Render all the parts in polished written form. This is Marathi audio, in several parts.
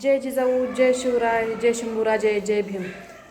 जय जिजाऊ, जय शिवराय, जय शंभूराजे, जय भीम.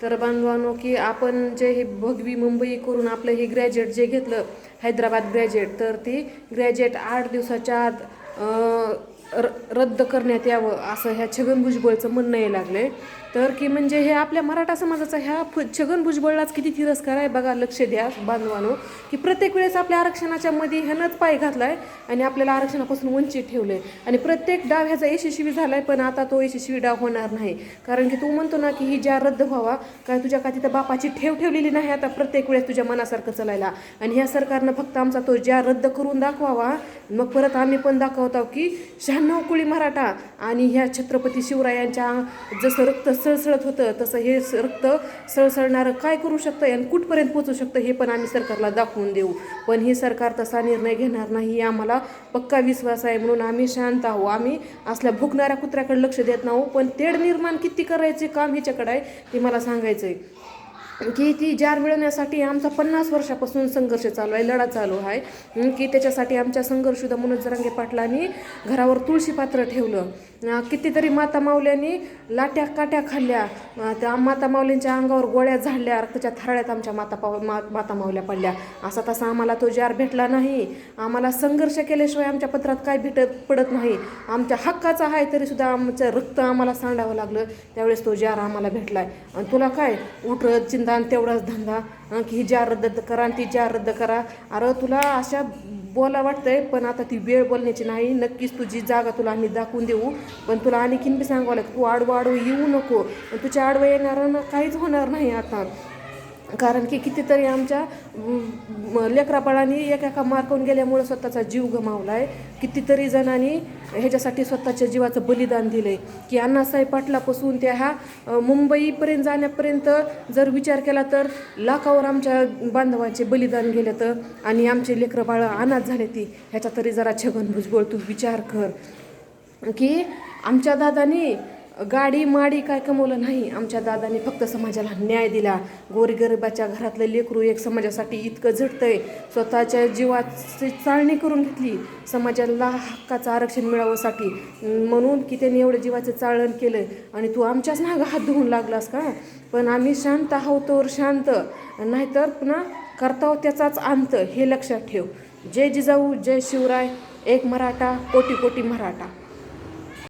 तर बांधवांनो, की आपण जे हे भगवी मुंबई करून आपलं हे ग्रॅज्युएट जे घेतलं, हैदराबाद ग्रॅज्युएट, तर ती ग्रॅज्युएट 8 दिवसाच्या आत रद्द करण्यात यावं असं ह्या छगन भुजबळचं म्हणणं यायला लागले. तर की म्हणजे हे आपल्या मराठा समाजाचा ह्या छगन भुजबळलाच किती तिरस्कार आहे बघा. लक्ष द्या बांधवानो, की प्रत्येक वेळेस आपल्या आरक्षणाच्या मध्ये ह्यानंच पाय घातलाय आणि आपल्याला आरक्षणापासून वंचित ठेवलंय आणि प्रत्येक डाव ह्याचा यशस्वी झालाय. पण आता तो यशस्वी डाव होणार नाही, कारण की तू म्हणतो ना की ही ज्या रद्द व्हावा, काय तुझ्या का तिथं बापाची ठेव ठेवलेली नाही आता प्रत्येक वेळेस तुझ्या मनासारखं चालायला. आणि ह्या सरकारनं फक्त आमचा तो ज्या रद्द करून दाखवावा, मग परत आम्ही पण दाखवतो की 96 कुळी मराठा आणि ह्या छत्रपती शिवरायांच्या जसं रक्त सळसळत होतं तसं हे रक्त सळसळणारं काय करू शकतं आणि कुठपर्यंत पोचू शकतं हे पण आम्ही सरकारला दाखवून देऊ. पण हे सरकार तसा निर्णय घेणार नाही, आम्हाला पक्का विश्वास आहे. म्हणून आम्ही शांत आहोत. आम्ही असल्या भुकणाऱ्या कुत्र्याकडे लक्ष देत नाही. पण तेढ निर्माण किती करायचे काम हिच्याकडे आहे ते मला सांगायचं आहे. की ती जार मिळवण्यासाठी आमचा 50 वर्षापासून संघर्ष चालू आहे, लढा चालू आहे. की त्याच्यासाठी आमच्या संघर्षुदा मनोज जरांगे पाटलांनी घरावर तुळशी पात्र ठेवलं. कितीतरी माता माऊल्यांनी लाट्या काट्या खाल्ल्या, त्या माता माऊलींच्या अंगावर गोळ्या झाडल्या, रक्ताच्या थाळ्यात आमच्या माता माऊल्या पडल्या. असा तसा आम्हाला तो जार भेटला नाही. आम्हाला संघर्ष केल्याशिवाय आमच्या पत्रात काय पडत नाही. आमच्या हक्काचा आहे तरीसुद्धा आमचं रक्त आम्हाला सांडावं लागलं, त्यावेळेस तो जार आम्हाला भेटलाय. आणि तुला काय उठत चिंता तेवढाच धंदा की ही जार रद्द करा आणि ती जार रद्द करा. अरे तुला अशा बोला वाटतंय, पण आता ती वेळ बोलण्याची नाही. नक्कीच तुझी जागा तुला आम्ही दाखवून देऊ, पण तुला आणखीन बी सांगावं लागतं तू आडवं येऊ नको. तुझ्या आडवं येणारं काहीच होणार नाही आता, कारण की कितीतरी आमच्या लेकराबाळांनी एका मार्कवून गेल्यामुळे स्वतःचा जीव गमावला आहे. कितीतरी जणांनी ह्याच्यासाठी स्वतःच्या जीवाचं बलिदान दिलं आहे. की अण्णासाहेब पाटलापासून त्या ह्या मुंबईपर्यंत जाण्यापर्यंत जर विचार केला तर लाखावर आमच्या बांधवांचे बलिदान गेले तर, आणि आमचे लेकरबाळं अनाथ झाले ती. ह्याचा तरी जरा छगन भुजबळ तू विचार कर. की आमच्या दादानी गाडी माडी काय कमवलं नाही. आमच्या दादाने फक्त समाजाला न्याय दिला. गोरगरिबाच्या घरातलं लेकरू एक समाजासाठी इतकं झटतंय, स्वतःच्या जीवाची चाळणी करून घेतली समाजाला हक्काचं आरक्षण मिळावंसाठी, म्हणून की त्यांनी एवढं जीवाचं चाळण केलं. आणि तू आमच्याच नागं हात धुवून लागलास का? पण आम्ही शांत आहोत तर शांत, नाहीतर पुन्हा करताव त्याचाच अंत, हे लक्षात ठेव. जय जिजाऊ, जय शिवराय, एक मराठा कोटी कोटी मराठा.